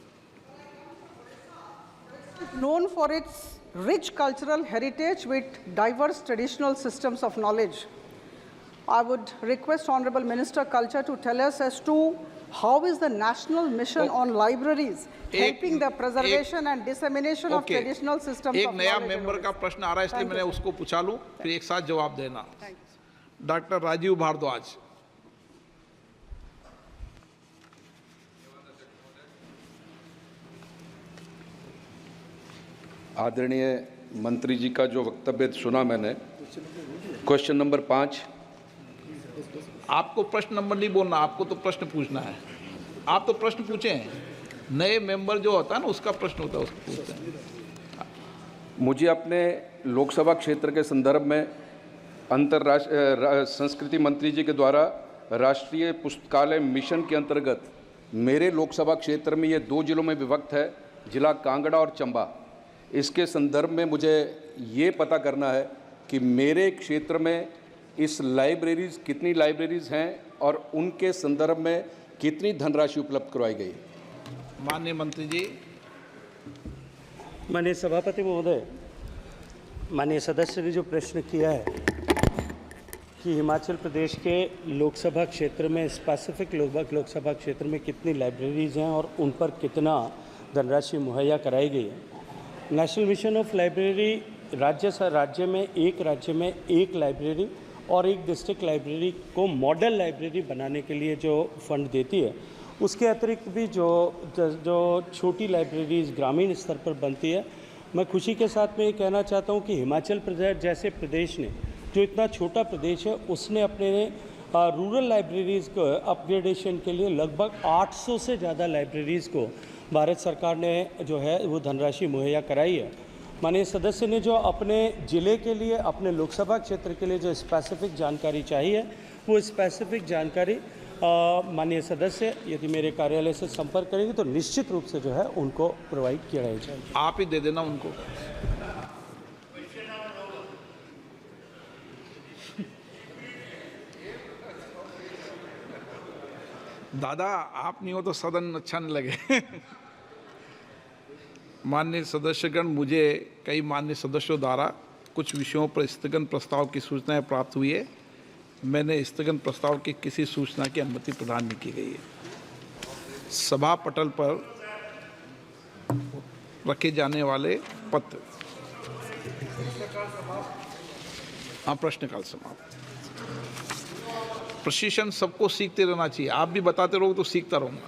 known for its rich cultural heritage with diverse traditional systems of knowledge. I would request Honorable Minister Culture to tell us as to how is the National Mission on Libraries helping the preservation and dissemination of traditional systems of knowledge. एक नया member का प्रश्न आ रहा है इसलिए मैंने उसको पूछा लूं, फिर एक साथ जवाब देना। डॉक्टर राजीव भारद्वाज। आदरणीय मंत्री जी का जो वक्तव्य सुना मैंने, क्वेश्चन नंबर 5। आपको प्रश्न नंबर नहीं बोलना, आपको तो प्रश्न पूछना है। आप तो प्रश्न पूछे हैं, नए मेंबर जो होता है ना उसका प्रश्न होता है, उसको पूछते हैं। मुझे अपने लोकसभा क्षेत्र के संदर्भ में अंतर्राष्ट्रीय संस्कृति मंत्री जी के द्वारा राष्ट्रीय पुस्तकालय मिशन के अंतर्गत मेरे लोकसभा क्षेत्र में ये 2 जिलों में विभक्त है, जिला कांगड़ा और चंबा। इसके संदर्भ में मुझे ये पता करना है कि मेरे क्षेत्र में इस लाइब्रेरीज़ कितनी लाइब्रेरीज़ हैं और उनके संदर्भ में कितनी धनराशि उपलब्ध करवाई गई। माननीय मंत्री जी। माननीय सभापति महोदय, माननीय सदस्य ने जो प्रश्न किया है कि हिमाचल प्रदेश के लोकसभा क्षेत्र में स्पेसिफिक लोकसभा क्षेत्र में कितनी लाइब्रेरीज़ हैं और उन पर कितना धनराशि मुहैया कराई गई है। नेशनल मिशन ऑफ लाइब्रेरी राज्य में एक लाइब्रेरी और एक डिस्ट्रिक्ट लाइब्रेरी को मॉडल लाइब्रेरी बनाने के लिए जो फंड देती है, उसके अतिरिक्त भी जो छोटी लाइब्रेरीज ग्रामीण स्तर पर बनती है, मैं खुशी के साथ में ये कहना चाहता हूँ कि हिमाचल प्रदेश जैसे प्रदेश ने, जो इतना छोटा प्रदेश है, उसने अपने रूरल लाइब्रेरीज़ को अपग्रेडेशन के लिए लगभग 800 से ज़्यादा लाइब्रेरीज़ को भारत सरकार ने जो है वो धनराशि मुहैया कराई है। माननीय सदस्य ने जो अपने ज़िले के लिए, अपने लोकसभा क्षेत्र के लिए जो स्पेसिफिक जानकारी चाहिए, वो स्पेसिफिक जानकारी माननीय सदस्य यदि मेरे कार्यालय से संपर्क करेंगे तो निश्चित रूप से जो है उनको प्रोवाइड किया जाएगा। आप ही दे देना उनको। दादा आप नहीं हो तो सदन अच्छा नहीं लगे। माननीय सदस्यगण, मुझे कई माननीय सदस्यों द्वारा कुछ विषयों पर स्थगन प्रस्ताव की सूचनाएं प्राप्त हुई है। मैंने स्थगन प्रस्ताव की किसी सूचना की अनुमति प्रदान नहीं की गई है। सभा पटल पर रखे जाने वाले पत्र। हाँ, प्रश्नकाल समाप्त। प्रशिक्षण सबको सीखते रहना चाहिए। आप भी बताते रहोगे तो सीखता रहूँगा।